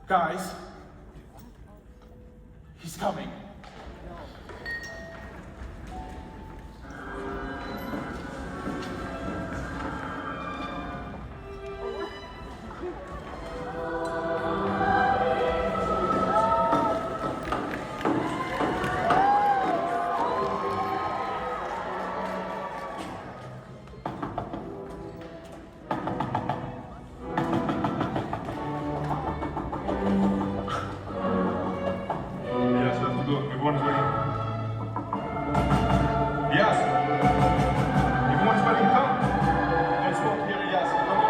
Guys, he's coming. Yes, we have to go. Everyone is waiting. Yes. Everyone is waiting. Come. Let's walk here. Yes. Come on.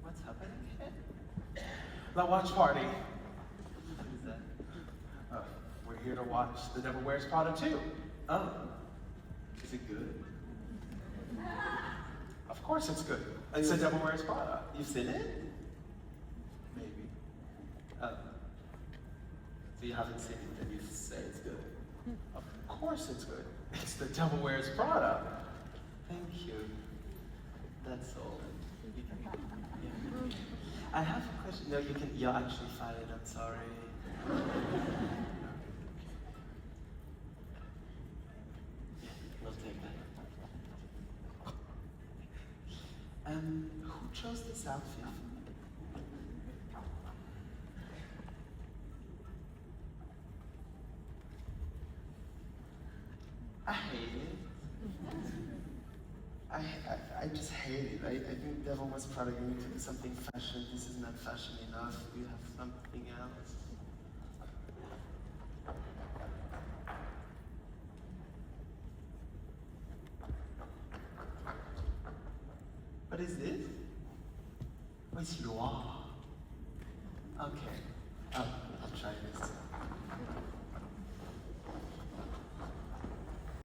What's happening here? The watch party. What is that? We're here to watch The Devil Wears Prada 2. Oh, is it good? Of course it's good. It's The Devil Wears Prada. You've seen it? Maybe. Oh. So you haven't seen it and you say it's good? Of course it's good. It's The Devil Wears Prada. Thank you. That's all. You can, yeah. I have a question. No, you're actually fired. I'm sorry. Yeah, we'll take that. Who chose this outfit? I hate it. I just hate it. I think Devil was Prada. You need to do something fashion. This is not fashion enough. You have something else. What is this? Oh, it's Loire. Okay. Oh, I'll try this.